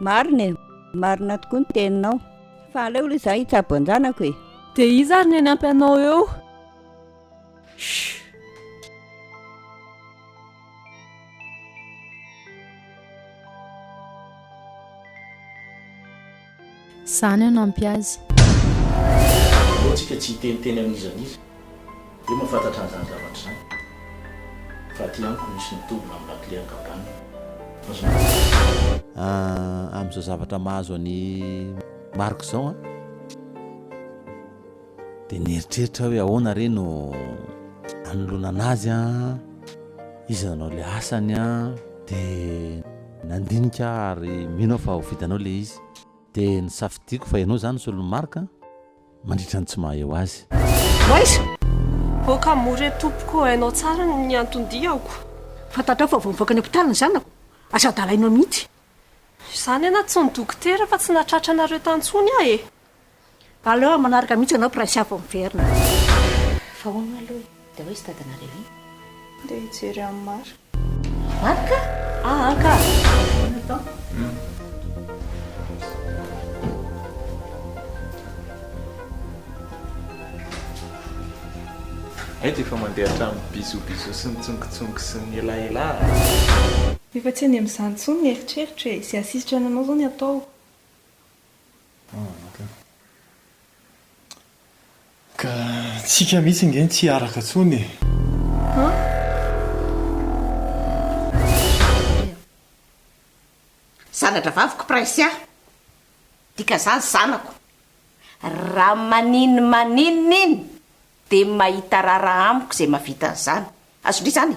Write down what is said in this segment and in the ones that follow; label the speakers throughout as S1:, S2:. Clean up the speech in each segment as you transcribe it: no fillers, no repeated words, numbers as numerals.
S1: Marina, marina tokoa ny teninao. Fa aleo ilay izaho hitsabo anjanako e.
S2: Dia iza ary ny anampy anao eo? Izany aho nampy azy.
S3: Tsika tsy hiteniteny amin'izanizy dia mahafantatra an'izany zavatra izany fa aty amiko misy nitobona amin'ny lakile ankapana
S4: amin'izao zavatra mahazo any Marc izao a dia nieritreritra hoe ahoana re no anoloana anazy a izy nanao le asany a dia nandinika ary mino fa ho vitanao le izy dia nisafidiako fa ianao zany solony Marc mandritra ny tsy maheo azy.
S2: Wisa! Boaka mory tompoko hainao tsara ny anton-diako.
S5: Fantatrao fa vao mivoaka ny ampitalina zanako. Asa dalainao mihitsy.
S2: Izany ana tsy ny dokotera fa tsy natratra anareo tantsony aho e.
S5: Aleo manaraka mihitsy anao prasy hafa miverina.
S6: Fa hono aloha dia hoe sy tadanareo iny.
S2: Dia hijery amin'ny Marc.
S6: Marc? Anka.
S7: Eto efa mandeha hatramin'ny bisobiso sy ny tsongotsongo sy ny elaela.
S2: Efa tsy any amin'izany intsony ny eritreritra e. Izay asisitra anao izao ny atao.
S7: Ka tsika mihitsy nge tsy araka tsony e.
S6: Zanatra vaviko presy aho. Dika zany zanako. Raha maninina iny dia mahita rara amiko izay mahavita an'izany. Azondry izany.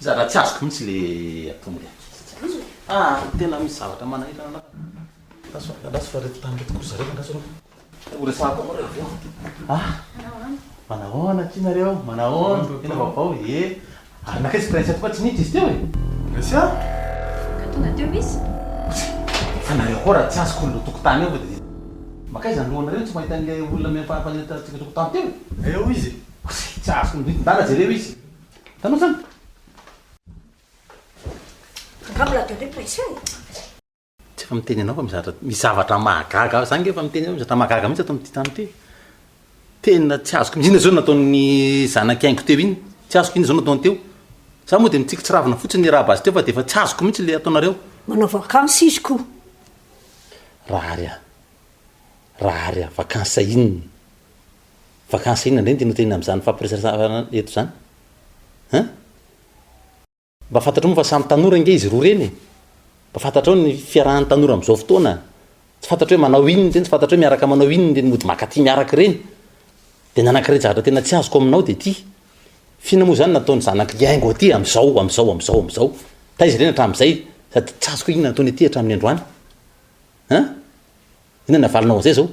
S4: Zara tsy azoko mihitsy le atomby. Tena misy zavatra manahirana anao. Ndaso fa reto tany reto kosa zareo ndaso. Oresahako mo reo. Manahoana ty nareo? Manahoana? Tena vaovao e. Nakaizy prince ato tsy niditra izy teo e.
S7: Prince?
S2: Ka tonga teo misy.
S4: Fa nareo koa raha tsy azoko lo tokotany eo dia makaiza ny lohanareo tsy mahita an'ilay olona miampanentantsika tokotany teo.
S7: Eo izy.
S4: Tsy azoko ndana jereo izy. Tanao zany? Tsy efa miteny anao fa misy zavatra mahagaga zany nge efa miteny anao zavatra mahagaga mihitsy ato amin'ity tany ity. Tena tsy azoko mihitsy zao nataon'ny zanak'aingo teo iny. Tsy azoko iny zao nataony teo. Za moa dia mitsika tsy ravina fotsiny ny raha bazy teo fa dia efa tsy azoko mihitsy le ataonareo.
S5: Manao vakansy izy koa.
S4: Raha arya vakansa inona? Vakansa inona ndray no tena amin'izany fampiresana eto zany? Mba fantatrao moa fa samy tanora nge izy roa reny. Mba fantatrao ny fiarahan'ny tanora amin'izao fotoana. tsy fantatra hoe manao inony teny tsy fantatra hoe miaraka manao inony teny mody makaty miaraka reny de nanankiray zavatra tena tsy azoko aminao de ty fina moa zany nataony zanaky iaingo aty am'zao ta izy reny hatramin'izay sady tsy azoko inona nataony aty hatramin'ny androany inona navalinao an'izay zao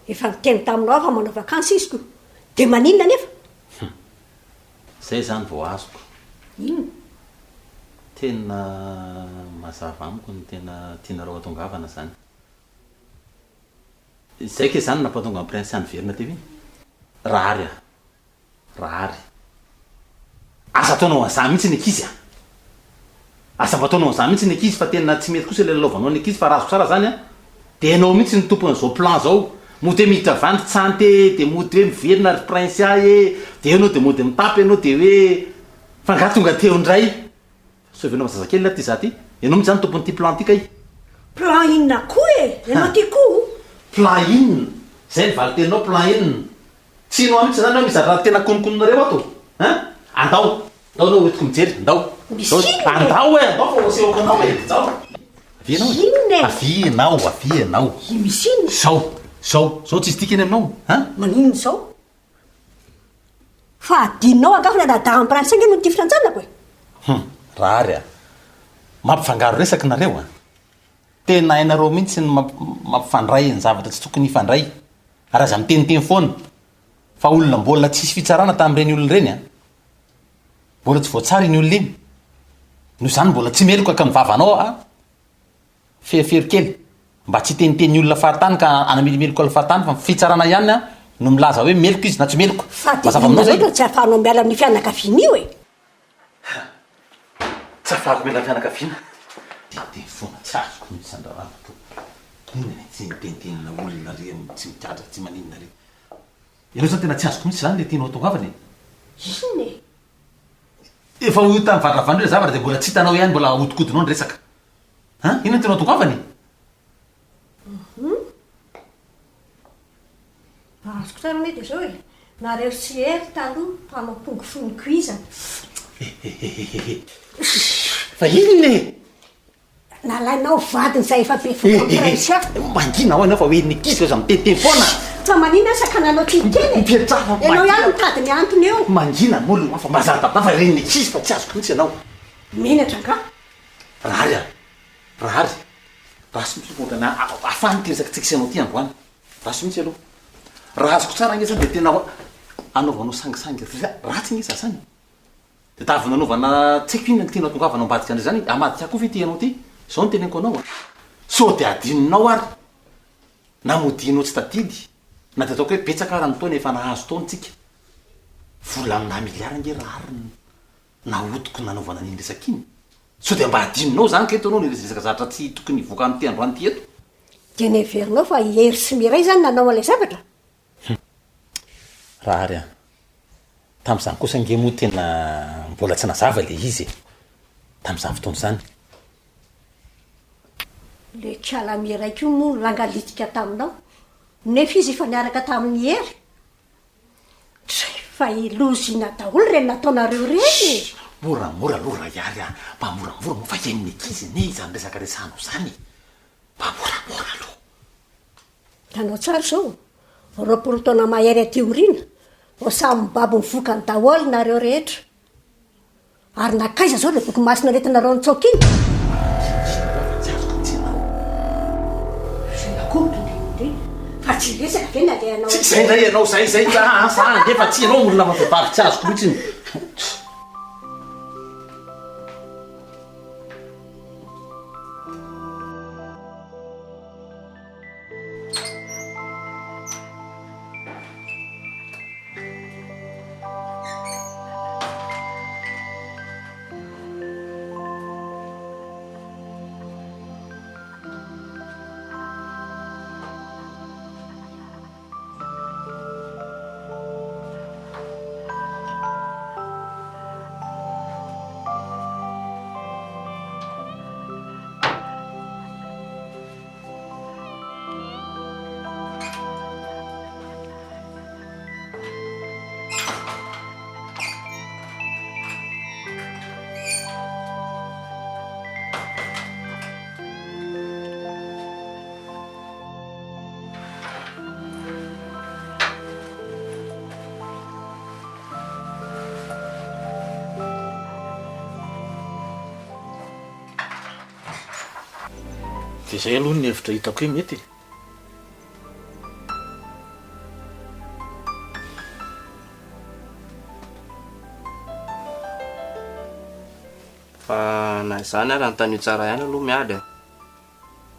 S5: efa miteny taminao fa manao vakansy izyko de maninona nefa
S4: zay zany vao azoko
S5: ino
S4: tena mazava amiko ny tena tianareo atongavana zany zay ke zany nampatonga ny prince anyverina teo iny raha ary asa ataonao an'izany mihitsy ny ankizy asa mba ataonao an'izany mihitsy ny ankizy fa tena tsy mety kosa le lalaovanao ny ankizy fa razoko tsara zany de anao mihitsy ny tompon'izao plan zao mody mity avandy tsante de mody hoe miverina ary prince ahy de anao de mody mitapy anao de hoe fanga tonga teo ndray sovenao mazazakely ty za ty ianao mihitsy zany tompon'ity plan ty kay
S5: plan inona koa ianao ty koa
S4: plan inona zay ny valy teninao plan inona tsy inao mihitsy zany misy raha tena konokoninareo ato andao anao oetiko mijery andao andao andao fa oseoko anao zao avianao
S5: misy ino
S4: zao tsisy tika eny aminao
S5: maninona zao fa adinao angafa la nadaham-prantsy no ty firanjanako
S4: raha ary mampifangaro resaky nareo tena hainareo mihitsy ny mampifandray ny zavatra tsy tokony hifandray raha za miteniteny foana fa olona mbola tsisy fitsarana tamin'ireny olona ireny mbola tsy voatsara iny olona iny noho zany mbola tsy meliko aka mivavanao ferifero kely mba tsy teniteny olona fahatany ka anamilimeliko fahatany fa fitsarana ihany no milaza hoe meloko izy na tsy meloko
S5: mazava aminao zay tsy ahafahanao miala amin'ny fianakaviana io
S4: tsy ahafahako miala amin'ny fianakaviana tenteny foana tsy azoko mihitsy sandrarano to inona tsy mitenitenina olona re tsy mitratra tsy maninona re ianao zany tena tsy azoko mihitsy zany le tianao tongavany
S5: iny
S4: efa ota mivandravandro zavatra de mbola tsy hitanao ihany mbola hodikodinao ny resaka inona tena tongavany
S5: azoko tsara mety zao nareo sy hery taloha mpanao-pongo foniko izany
S4: fa inone
S5: nalainao vadiny zay efa be foraisa
S4: mangina ao anao fa hoe nikizy za miteteny foana
S5: fa manina asaka nanao titeny
S4: mpiatrava
S5: anao ihany mitady ny antony eo
S4: mangina molona fa mazatata fa reny nikizy fa tsy azoko mihitsy ianao
S5: menatra nga
S4: raha ary rasy mihitsy motrana afany ty resaky tsikisianao ty androany rasy mihitsy aloha raha azoko tsara nge zany de tena anaovanao sangisangy ratsy nge sasany de tavina anaovana tsy haiko inona ny tena tongavanao ambadika andray zany amadika koa fe tianao ty zao ny teneniko anao so de adininao ary namodinao tsy tadidy na de ataoko hoe betsaka ara ny taona efa nahazo taony tsika vola amina miliara nge raha ary nahodiko nanaovana an'iny resaka iny so de mba adininao zany ka eto anao nyresaka zavatra tsy tokony voka am'ty androany ty eto
S5: de neverinao fa hery sy miray zany nanao an'lay zavatra
S4: raha ary tam'izany kosa nge moa tena mbola tsy nazava le izy tam'izany fotoana zany
S5: le kiala miraiko moa langalitika taminao nefa izy efa niaraka tamin'ny hery fa ilozina daholo reny nataonareo reny
S4: moramora aloha raha iary mba moramora moa fa iain'ny ankizy ne izany resaka resanao zany mba moramora aloha
S5: tanao tsara zao roapolo taona mahery ateorina o samy mibabo mivoka ny daholo nareo rehetra ary nakaiza zao le boky masina retinareo nitsaoka iny fa tsy resaka vena le anao
S4: zay ndray ianao zay efa tsy ianao olona mavavary tsy azoko mihitsy
S3: dia izay aloha ny hevitra hitako hoe mety
S8: fa na izany ary anytanio tsara ihany aloha miady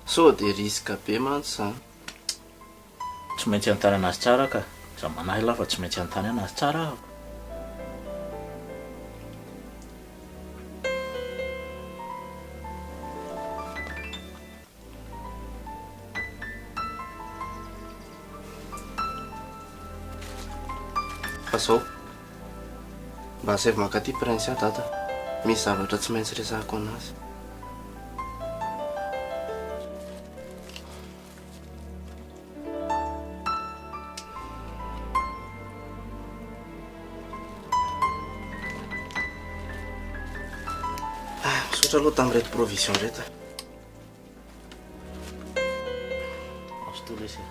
S8: so dia riska be mantsy izany
S3: tsy maintsy anontany anazy tsara ka za manahy laha fa tsy maintsy anontany anazy tsara aho
S8: fa zao mba asevy makaty prince a tata misy zavatra tsy maintsy resahako anazy misotra aloha tamin'irety provision reta
S3: astolesy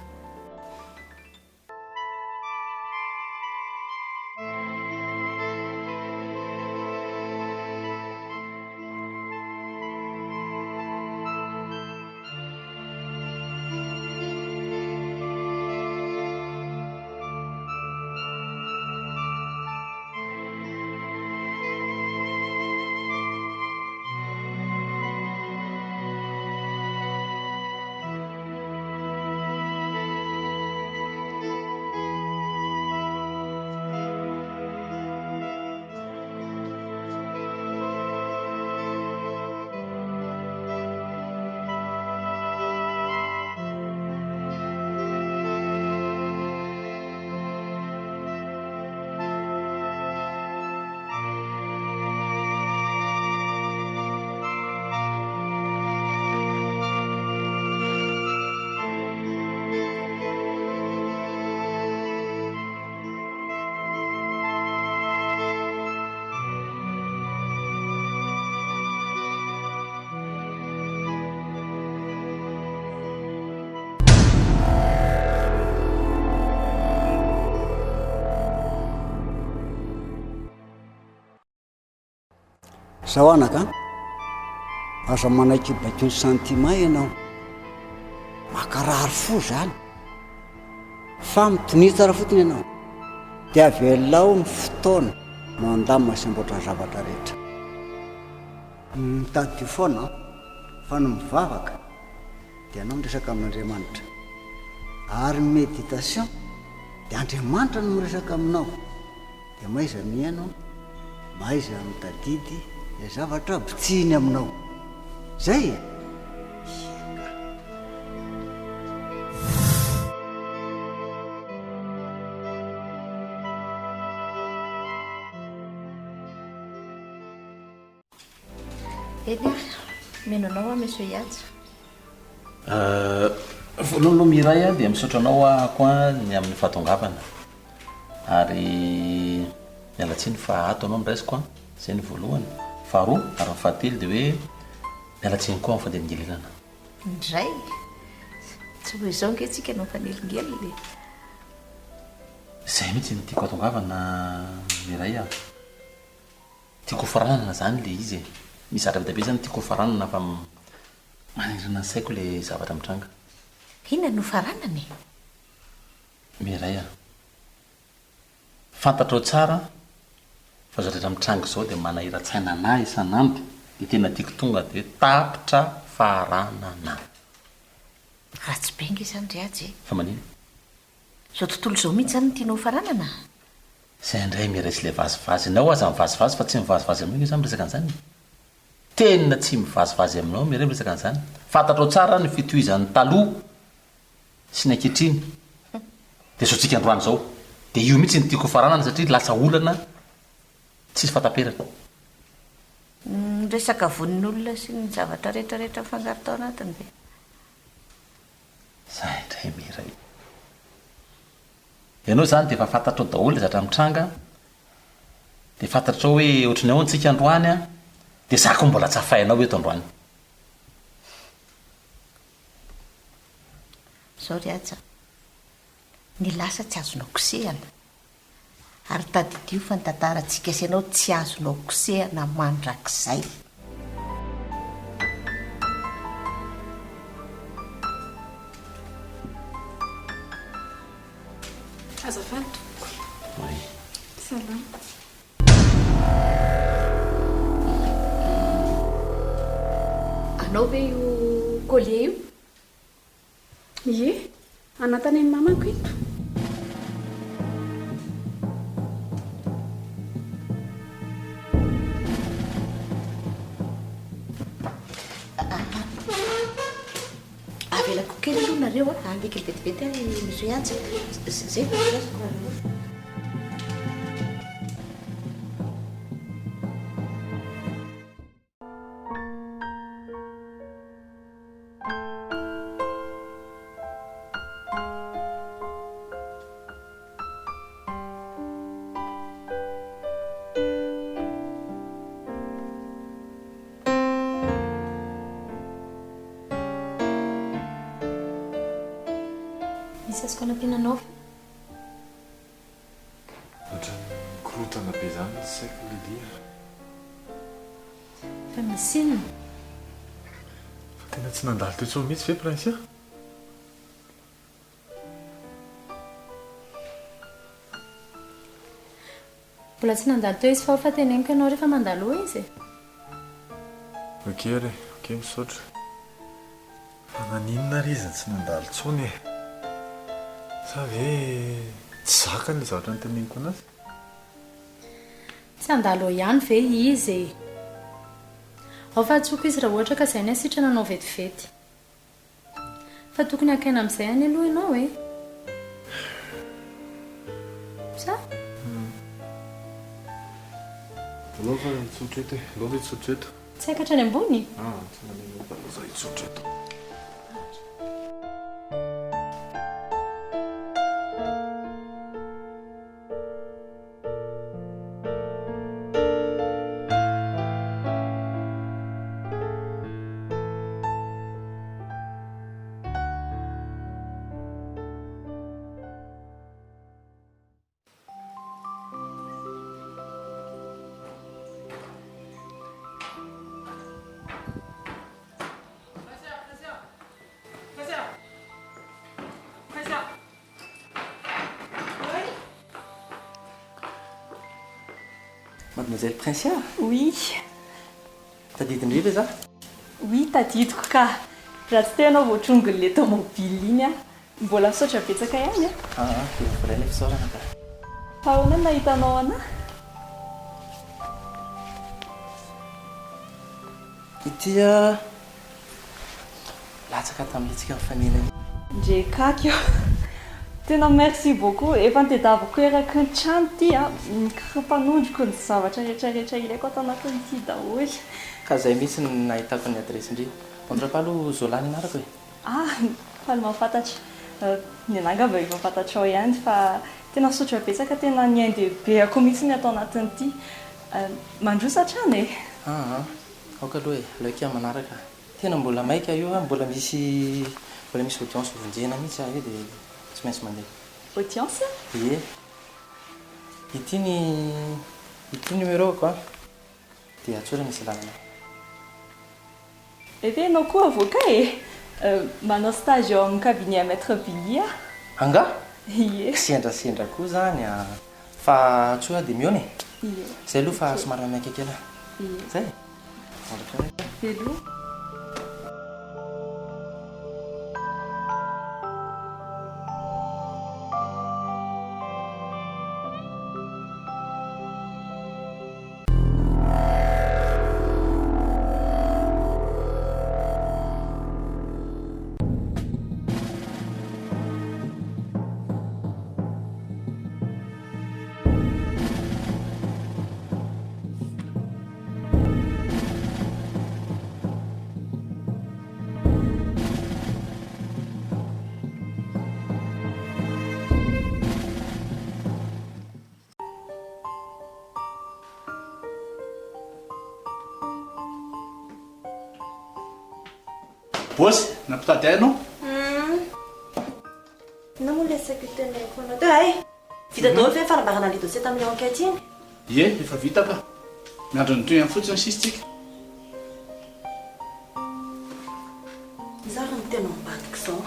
S9: zaho anaka aza manaiky bakony sentiment ianao makarary fo zany fa mitoniny tsara fotony ianao dia avelao ny fotoana no andamina sy amboatra zavatra rehetra mitady dio foana fa no mivavaka dia anao miresaka amin'Andriamanitra ary méditation dia Andriamanitra no miresaka aminao dia maiza mihaino maiza mitadidy dia zavatra bitsiny aminao zay
S6: eny a menonao a monsieur Yatsa
S4: voalohany aloha miray a dia misaotra anao ako a ny amin'ny fahatongavana ary mialatsiny fa ato anao nyraisiko a zay ny voalohany faharoa ary ny fahatelo dia hoe mialatsiny koa amin'ny fandelingelelana
S6: indray tsy hoe izao nge tsika anao fanelingely
S4: zay mihitsy ny tiako hatongavana miray a tiako faranana zany le izy e misy zatra vita be zany tiako faranana fa manirana ny saiko le zavatra mitranga
S6: ina no faranany
S4: miray a fantatrao tsara fa zao rehetra mitranga zao dia manahira-tsaina anahy isan'andro dia tena tiako tonga dia hoe tapitra faranana
S6: ratsy be nge zany riatsy
S4: fa manino
S6: zao tontolo zao mihitsy zany tianao faranana
S4: zay indray miray sy le vazivazy nao aza mivazivazy fa tsy mivazivazy aminao zany miresaka an'izany tena tsy mivazivazy aminao miray miresaka an'izany fantatrao tsara ny fitohizan'ny taloha sy ny ankehitriny dia zao tsika androany zao dia io mihitsy ny tiako faranana satria lasa olana tsisy fataperana
S6: resaka vonin'olona sy ny zavatra rehetrarehetra fangaro tao anatiny be
S4: zay indray miray ianao zany dia efa fantatrao daholo le zatra mitranga dia fantatrao hoe ohatrany ahoany tsika androany a dia zako mbola tsafainao eto androany
S6: zao riatsa ny lasa tsy azonao kosehana ary tadidio fa ny tantarantsika sy ianao tsy azonao kosehana mandrakizay
S2: azafady tompoko
S4: ay
S2: salama
S10: anao ve io collier io
S2: ie anatany amin'ny mamako ito
S6: avelako kely aloha nareo a andekily vetivety misy antsy zay
S10: misy azoko anampiananao
S7: ohatrany korotana be zany tsy haiko lelia
S10: fa misinina
S7: fa tena tsy nandalo teo tsao mihitsy ve prinsia
S10: mbola tsy nandalo teo izy fa fa teneniko ianao rehefa mandaloha izy
S7: ok re ok misaotra fa naninona ry izy tsy nandalo tsony e sa ve tsy zakany le zavatra nyteneniko anazy
S10: tsy andalo ihany ve izy ao fa atsoko izy raha ohatra ka izay ny asitrana anao vetivety fa tokony akaina amin'izay any aloha ianao e sa
S7: aloha fa itsotra eto e aloha fa itsotra eto
S10: tsy haikatra any ambony
S7: tsy nanenao za itsotra eto
S8: Mademoiselle Prinsia,
S2: oui
S8: tadidiny riva za?
S2: oui tadidiko ka raha tsy teo ianao voatrongony le tomobile iny a mbola misaotra betsaka ihany a
S8: Tena voalaina fisaorana ka
S2: fa ahoana no nahitanao anahy
S8: ity latsaka tamin'iletsika mifanena
S2: ndrekaka io tena merci beaucoup efa nitedavako eraky ny trano ty a mikarampanondriko ny zavatra rehetrarehetra ilaiko atao anatin'ity daholy
S8: ka zay mihitsy nahitako ny adresindri ondrapalo zolany anarako e
S2: faly mahafantatra ny anangamba efa fantatrao ihany fa tena sotra betsaka tena ny aindehibe ako mihitsy ny atao anatin'ity mandrosatrany e
S8: aoka aloha e aleoka manaraka tena mbola maika io mbola misy audience vonjena mihitsy aho e dia tsy maintsy mandeha
S2: audience
S8: ie ity numéro-ko dia atsora misy lalana
S2: eve ianao koa avocat e manao stage eo amin'ny cabinet à maître Billy a
S8: anga
S2: ie
S8: sendrasendra koa zany fa tsoa dia miona e
S2: ie
S8: zay aloha fa somary mamaika kely
S2: ie
S8: zay
S2: velo
S3: bosy nampitady ainao
S11: na moa lesaky tenenako anao teo ay vita daholo ve fanambarana le dossier tamin'ny enquête iny
S3: ie efa vita ka miandro ny toy any fotsiny sisitsika
S11: za raha ny tena mibadika zao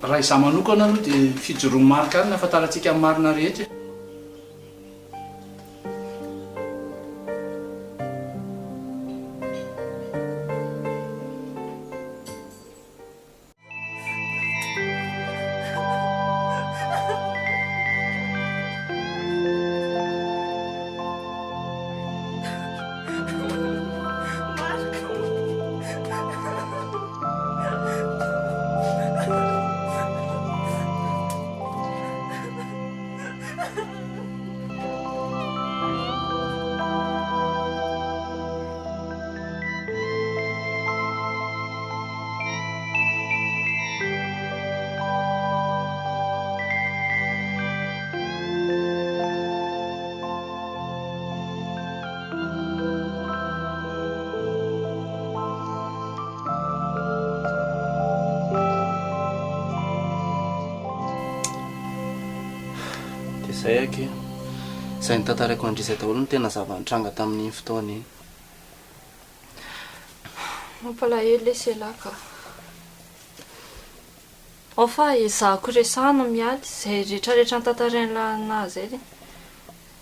S12: raha izaho manokana aloha dia fijoroa marika any nahafantarantsika amin'ny marina rehetra.
S8: Zay aky izay nitantaraiko andrizay daholo no tena zava-nitranga tamin'ny fotoana iny.
S2: Mampalahelo le selaka. Ao fa izahako resahana mialy izay rehetrarehetra nitantarain'ny anazy zay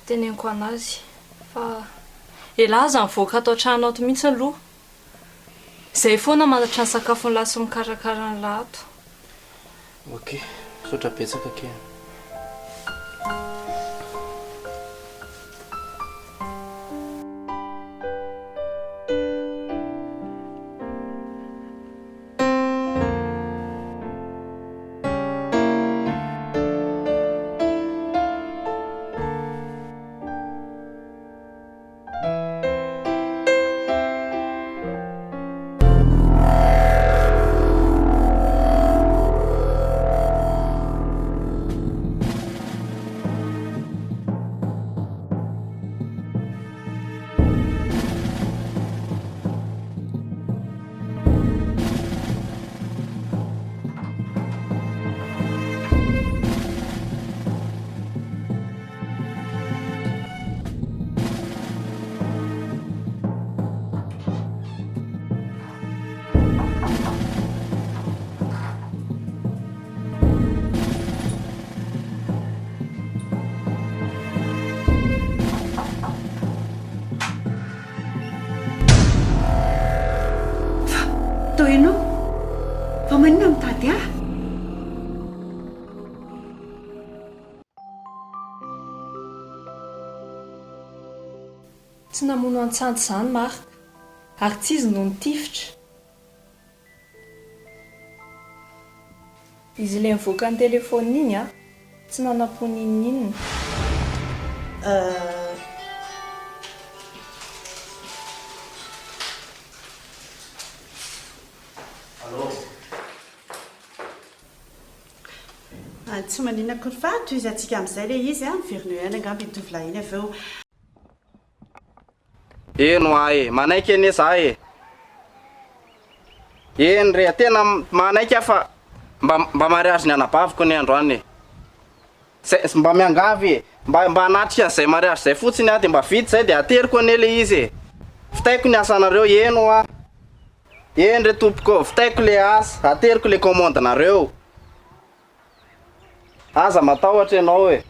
S2: teneniko anazy fa elaza mivoaka atao trano ato mihitsy aloha. Izay foana manatra ny sakafo ny lasy mikarakara ny lato.
S8: Ok, sotra betsaka ke.
S13: Toa ianao fa manina mitady ahy.
S2: Tsy namono an-tsanty izany Marc, ary tsy izy no nitifitra. Izy ilay mivoaka ny telefônina iny tsy nanam-pony inona.
S13: Tsy manina akory fa toizantsika amin'izay le izy miverinoana angamba itovolahy avy eo.
S8: Eno ahy manaiky ane za e. Eny re tena manaiky fa mba mariage ny anabaviko ny androany. Mba miangavy mba anatrika zay mariage zay fotsiny dia mba vity zay dia ateriko ane le izy. Fitaiko ny asanareo eno a. Eny re tompoko fitaiko le asa, ateriko le commande nareo. Aza matahotra ianao e.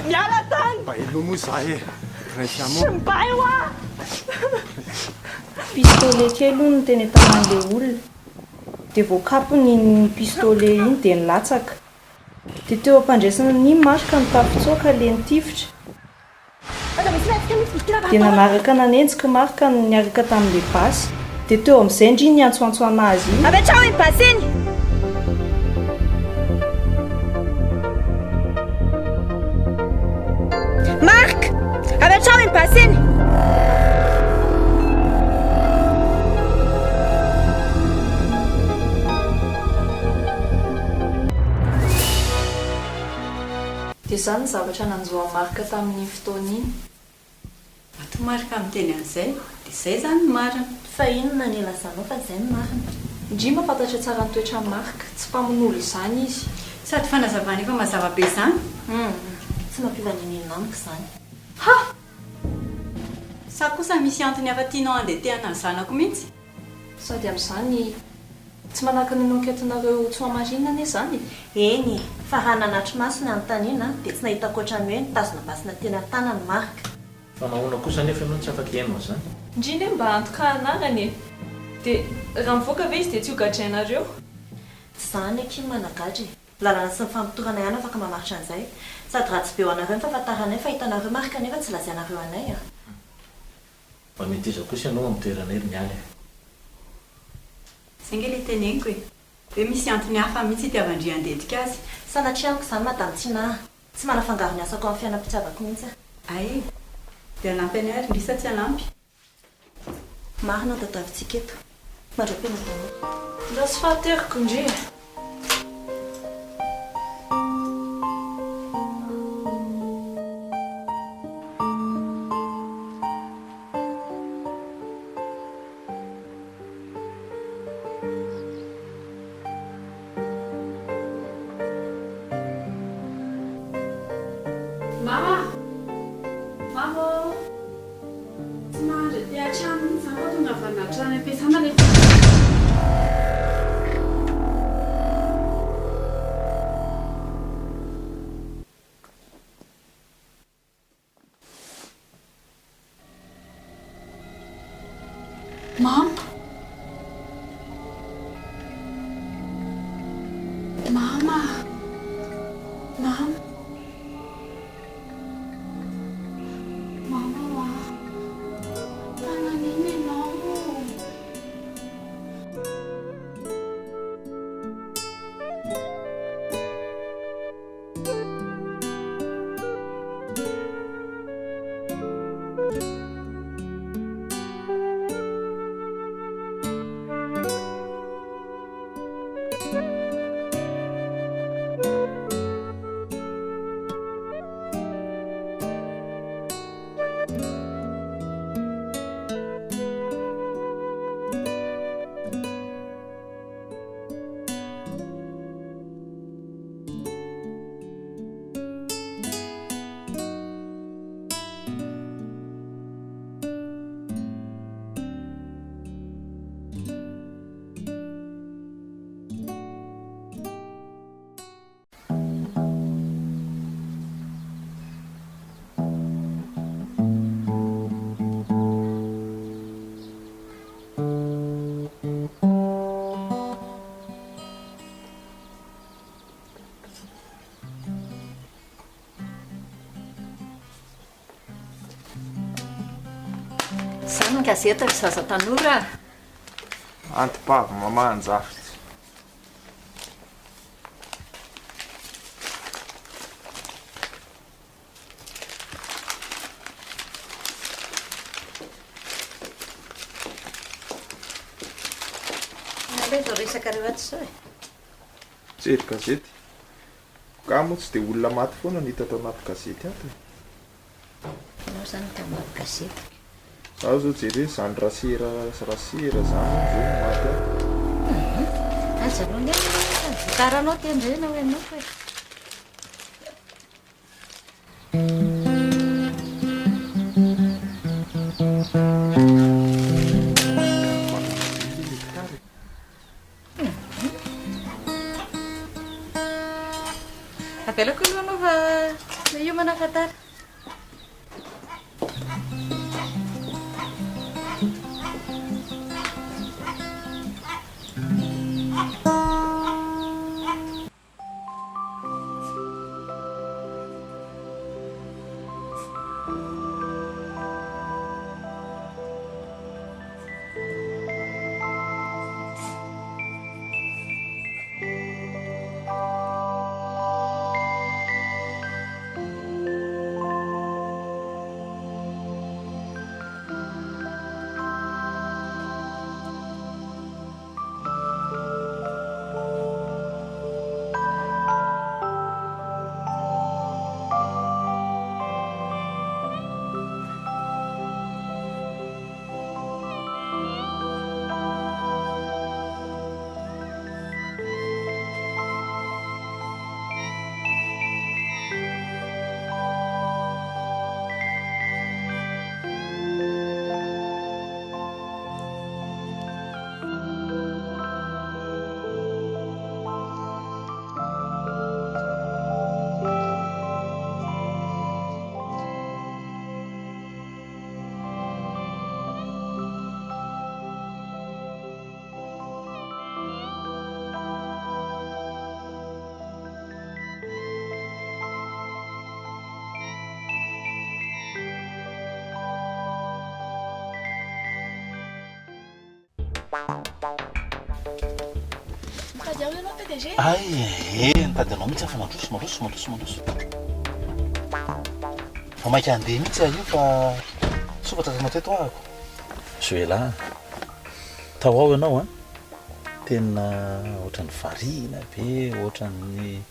S13: Miala tany!
S7: Mba elo moa za e. Raisa
S13: Sy
S7: moa.
S13: mbay hoa!
S2: Pistolet kely hono no teny taman'ilay olona. Dia voakapony ny pistolet iny dia nilatsaka. Dia teo ampandraisana ny marika ny tafitsoaka le nitifitra. Dia nanaraka nanenjika marika niaraka tamin'ilay basy. Dia teo amin'izay indriny ny antsoantso anazy iny.
S13: Avetrao iny basy iny! Marc! Avetrao iny basy iny!
S2: Dia izany ny zavatra nanjoa marika tamin'ny fotoana iny.
S13: Ato marika amin'ny teny an'izay, dia izay izany ny marina.
S11: Fa inona ny lazanao fa izay ny marina?
S2: Indrindra fantatra tsara ny toetra marika, tsy mpamonolo izany izy.
S13: Sady fanazavana efa mazava be izany.
S11: Tsy mampivaninina amiko izany.
S13: Ha! Sa kosa misy antony hafa tianao andeha tehana ny zanako mihitsy.
S2: Sady amin'izany tsy manahaka ny enquête-nareo tsy mamarinana anie izany.
S11: Eny, fa raha nanatry masony anontaniana dia tsy nahita koatrany hoe nitazona basina teny an-tanany Marc.
S3: Fa nahoana kosa nefa ianao tsy afaka ihaino izany.
S2: Indrindra hoe mba antoka anarany e. Dia raha mivoaka ve izy dia tsy hogadrainareo?
S11: Tsy izany eky managadry. Lalana sy ny fampitorana ihany afaka mamaritra an'izay. Sady raha tsy be ho anareo ny fahafantaranay fa hitanareo Marc nefa tsy lazainareo anay.
S3: Mba mety iza kosa ianao amin'ny toerana ely niany.
S13: Izay nge ilay teneniko e. Hoe misy antony hafa mihitsy itiavan-dry handetika azy.
S11: Sanatria amiko izany madame Tina. Tsy manafangaro ny asako amin'ny fiainam-pitiavako mihitsy.
S13: Ay, dia hanampy anay ary ndrisa tsy hanampy.
S11: Marina tatavintsika eto. Mandram-pena daholo.
S2: Mba tsy fahateriko ndre.
S13: Mama! Mama! Tsy mahandry aty an-trano mihitsy izany fa tonga avy anaty trano am-piasana ilay Mama! Mama! Mama! Mama! Nananina ianao?
S11: Izany ny gazety ry zaza tanora.
S7: Antipavy mama anjafitra.
S11: Nalay vao resaka reo aty izao e.
S7: Jery gazety. Ka moa tsy dia olona maty foana no hita tao anaty gazety ato.
S11: Ianao izany tao anaty gazety.
S7: Zaho zao jery hoe zany rasera zany zao maty ato.
S11: Aza aloha ny vokaranao tendrena ho ianao fa e. Apelako aloha anao fa miomana fatara.
S13: Mitady ao ianao PDG?
S4: Ay, nitady anao mihitsy fa mandroso. Fa mainka andeha mihitsy io fa sokatra tanao teto ahako. Zoela, tao ao ianao a, tena ohatran'ny variana be, ohatran'ny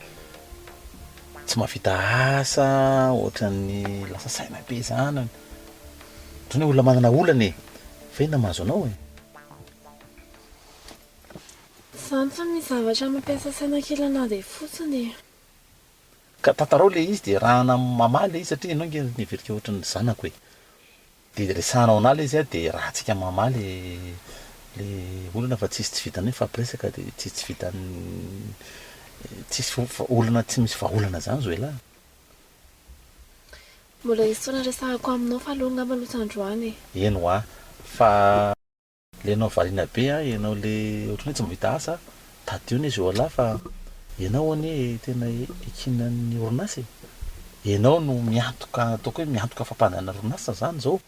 S4: tsy mahavita asa, ohatran'ny lasa saina be zany. Ohatran'ny olona manana olana e, fa inona mahazo anao e?
S13: Zany fa misy zavatra mampiasa saina kely anao fotsiny.
S4: Ka tantarao le izy dia rahana mamaly izy satria ianao nge niverika ohatran'ny zanako e. Dia resanao anahy le izy a dia raha antsika mamaly le olana fa tsisy tsy vitany fampiresaka dia tsisy tsy vitany tsisy olana tsy misy vahaolana zany Zoela.
S13: Mbola izy foana resahako aminao fa aloha ngamba loatra androany.
S4: Eno a, fa le anao variana be a, ianao le ohatran'ny tsy mahavita asa, tadio ny Zoela fa ianao anie tena ekinan'ny orinasa e. Ianao no miantoka, ataoko hoe miantoka fampanana orinasa zany zao.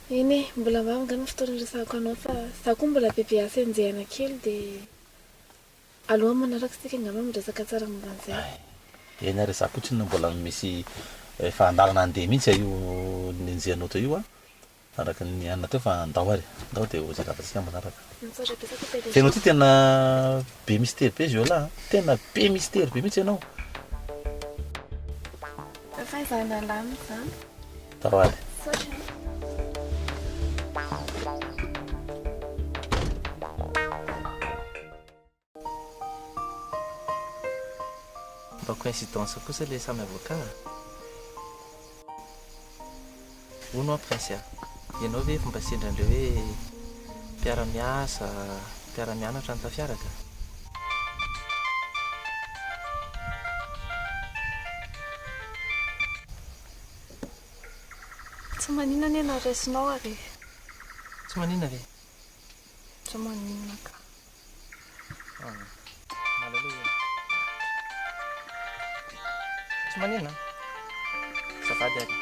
S13: Eny e, mbola mangana fotoana resahako anao fa za koa mbola bebe asa enjehana kely dia aloha manaraka sika ngamba miresaka tsara momba an'izay.
S4: Eny ary za kotsiny mbola misy efa andalana andeha mihitsy io nenjehanao teo io a. Araka ny anona teo fa andao ary. Andao dia ho zakavantsika manaraka. Tena ty tena be mystère be Zoela, tena be mystère be mihitsy ianao.
S13: Fa izany alamina zany.
S4: Taro ary.
S14: Mba coïncidence kosa le samy avocat. Hono prince, ianao ve fomba sendran'ireo hoe mpiara-miasa, mpiara-mianatra ny tafiaraka?
S13: Tsy maninona ny ianao raisinao ary.
S14: Tsy maninona ve?
S13: Tsy maninona ka.
S14: Malaloha. Tsy maninona? Safady ary.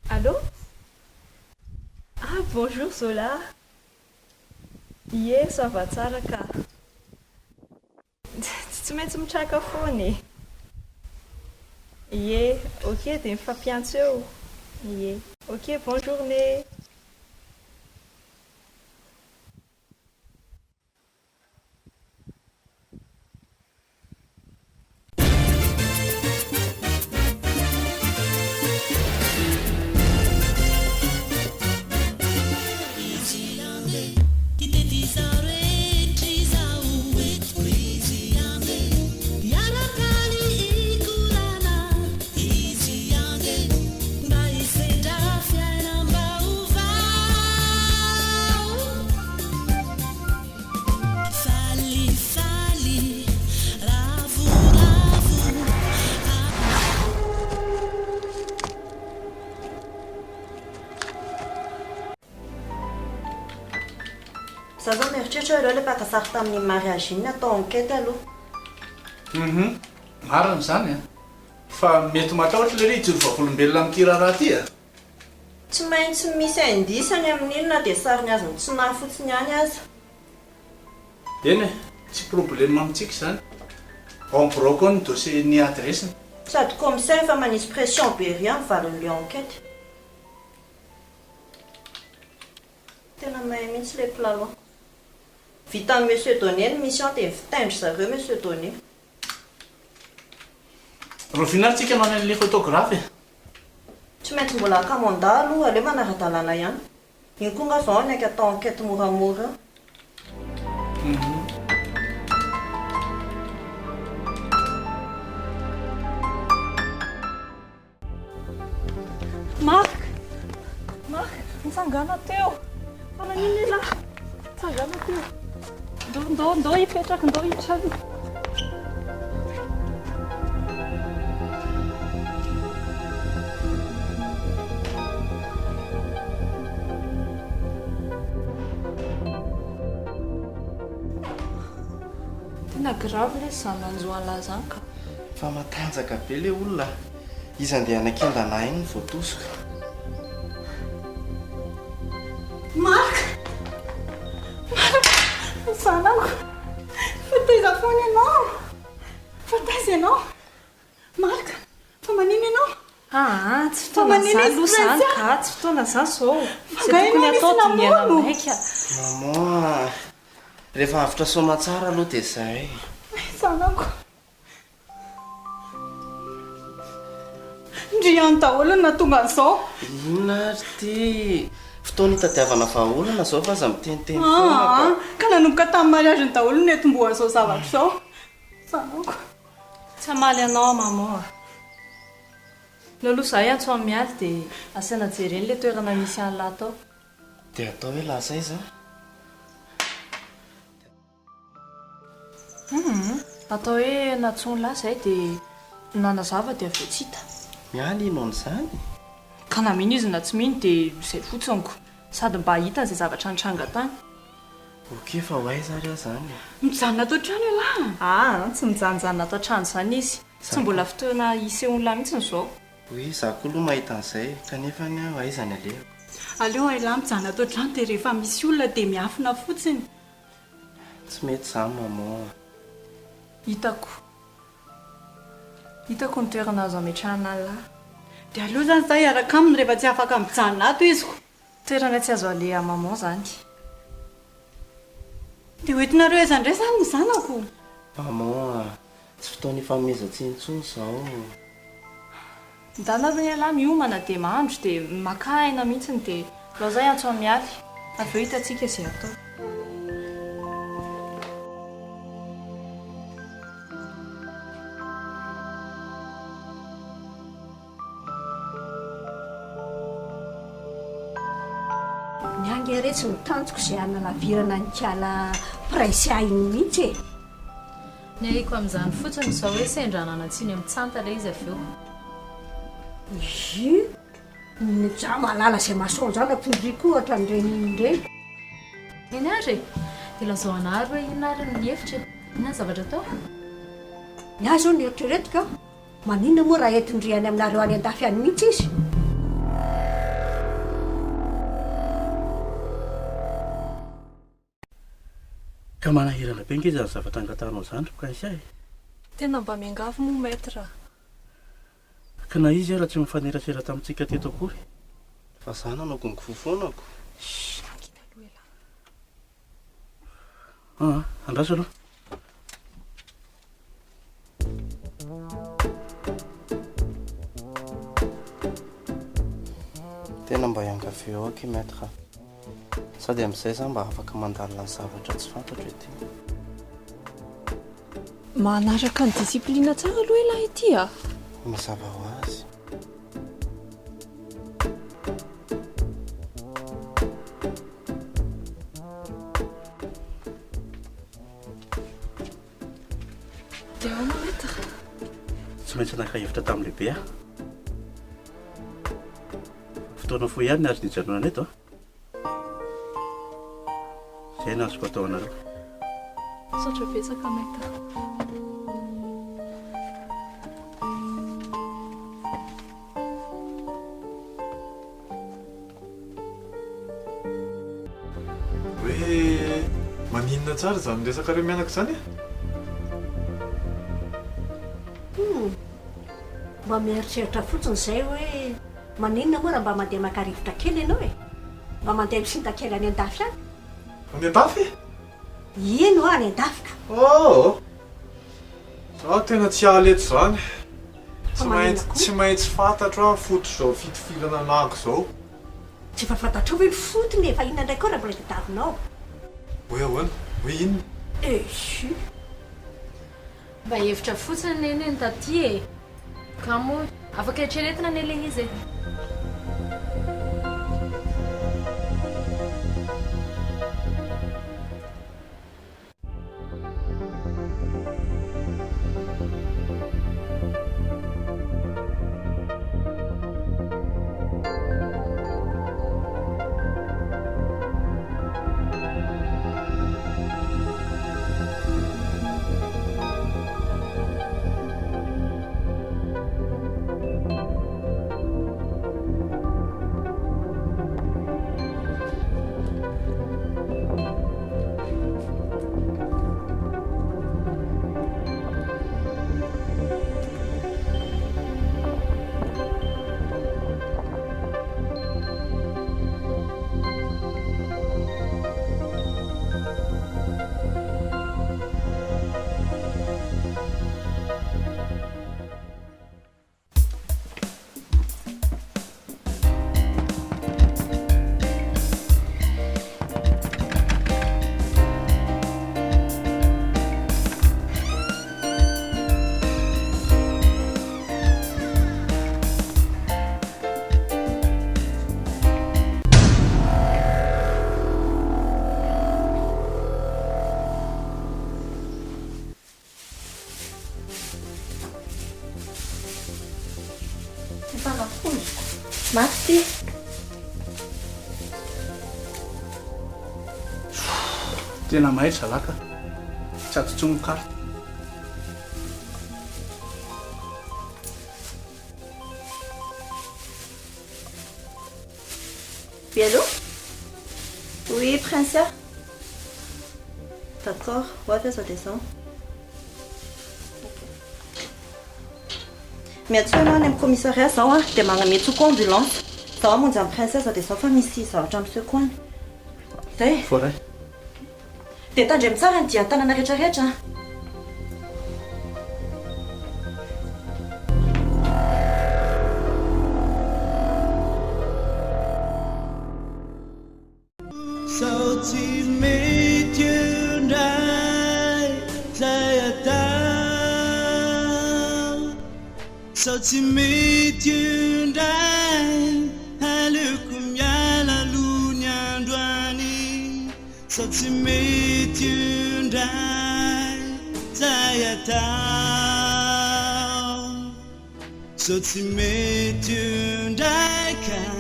S2: Allô? Ah, bonjour Zola. Ie, ça va tsara ka. Tsy maintsy mitraka foana. Ie, ok, dia mifampiantso eo. Ie, ok, bonne journée.
S11: Za zao mieritreritra hoe ireo le mpakasary tamin'ny mariage iny atao enquête aloha.
S12: Marina zany a. Fa mety matahotra le ry hijory vavolom-belona amin'ny kiraraha ty a.
S11: tsy maintsy misy indisany amin'inona dia sariny azy mitsona fotsiny any aza
S12: eny e tsy problème amintsika izany en gros koa ny dossier ny adressiny
S11: sady commissaire efa manisy pression be ry amin'ny valin'le enquête tena mahay mihitsy le plaloha vita amin'ny monsieur Donné ny mission dia mifitaindry zareo monsieur Donné
S12: rovinaritsika manao an'le photographe
S11: tsy maintsy mbola commanda aloha aleo manara-dalàna ihany iny koa nga zao ny aika atao enquête moramora
S2: Marc mitsangana teo fananiny la mitsangana teo ndo hipetraka ndo hitrany tena grave le zananjoala zany ka
S8: fa matanjaka be le olona izy andeha anakendana iny ny voatosoka
S2: Marc zanako fataiza foana ianao fataiza ianao Marc fa manino ianao tsy fotoana zany aloha zany ka tsy fotoana zany zao zay tokony atao diniana maika
S8: maman rehefa avitra soma tsara aloha dia zay
S2: zanako ndriany daholona tonga an'izao
S8: inona ary ty fotoana hitadiavana vahaolana zao fa aza miteniteny
S2: ka nanomboka tamin'ny mariage ny daholo ny etom-boa zao zavatra zao zanako tsy hamaly anao maman ny aloha za antso amin'ny mialy dia asiana jereny le toerana misy an'la tao
S8: dia atao hoe lasa iza
S2: atao hoe natsony la zay dia nanazava dia aveo tsy hita
S8: mialy ino amin'izany
S2: ka naminy izy na tsy miny dia izay fotsoniko sady mba hita izay zavatra nitranga tany
S8: oke fa ho aiza ary aho zany
S2: mijanona tao trano ela tsy mijanojana tao trano zany izy tsy mbola fotoana isehoan'la mihitsy nyzao
S8: hoe za koa aloha mahita an'izay kanefa ny aho aizany alehako
S2: aleo aila mijanona tao trano dia rehefa misy olona dia miafina fotsiny
S8: tsy mety zany maman
S2: hitako ny toerana azo ametrahana lahy dia aleo zany za hiaraka aminy rehefa tsy afaka mijanona ato iziko toerana tsy azo aleha maman zany dia hoentinareo aizandray zany ny zanako
S8: maman tsy fotoana ifamezatsy intsony zao
S2: ndana rony alahy miomana dia mahandro dia maka aina mihitsiny dia lao zay antso amialy aveo hitantsika izay atao
S5: niangy re tsy mitanjoko izay analavirana ny kiala praisia iny mihitsy e
S10: ny haiko amin'izany fotsiny zao hoe sendranana antsiny amin'ny tsantala izy aveo
S5: ny ja malala izay masonjana pondriko ohatra nireny
S10: eny ary dia lazao anary hoe inona ary ny hevitra inona zavatra tao
S5: ny azy zao ny eritreretika maninona moa raha entindriany aminareo any an-dafy any mihitsy izy
S3: ka manahirana be nge zany zavatra angatanao zany rokaisa e
S2: tena mba miangavy moa maître
S3: ka na izy raha tsy mifanerasera tamintsika teto akory
S8: fa zany anaoko ny kifofonako
S3: andraso aloha
S8: tena mba iangavy eo aky maître sady amin'izay zany mba afaka mandalina ny zavatra tsy fantatro ety
S2: manaraka ny disipline tsara aloha elahy ity
S8: mazava ho azy
S2: dia ao maître
S3: tsy maintsy anakahevitra tamin'ny lehibe fotoana fo ihany ny azo nijanonana eto zay na azoko atao anareo
S2: saotra betsaka maître
S7: tsara zany resaka reo mianaka zany
S5: mba mieritreritra fotsiny izay hoe maninona moa raha mba mandeha makarivotra kely ianao e mba mandeha misinta kely any an-dafy any
S7: any an-dafy
S5: ino any an-dafika
S7: za tena tsy aleto zany tsy maintsy fantatro a foto zao fitifilana anako zao
S5: tsy efa fantatro hoe ny fotony efa inona indray koa raha mbola tadavinao
S7: hoe ahoana hoe inona
S5: esu
S10: mba hevitra fotsiny neny ny taty e ka moa afaka eritreretina ny le izy e
S11: Maty
S12: tena maitra zalaka tsy atotsonokary
S11: Oui, allô? Oui, Prince. D'accord, ouais, fais ça descend. Mais tu sais, on a un commissariat, ça va, t'es mal mis sous ambulance. Ça va, mon dieu, princesse, ça descend, femme ici, ça va, j'aime ce coin. T'es?
S12: Faudrait.
S11: T'es tant, j'aime ça, hein, t'y attends, on arrête, hein.
S15: Sauti mitundai tayata Sauti mitundai halukum yala lunyandwani Sauti mitundai tayata Sauti mitundai kan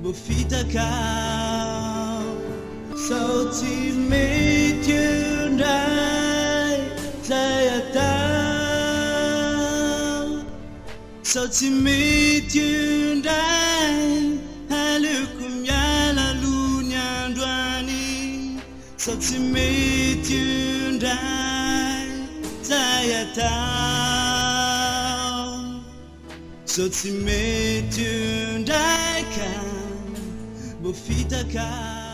S15: bofita kan Sauti mitundai tayata Sauti mitundai halukum yala lunyandwani Sauti mitundai tayata Sauti mitundai kan bofita kan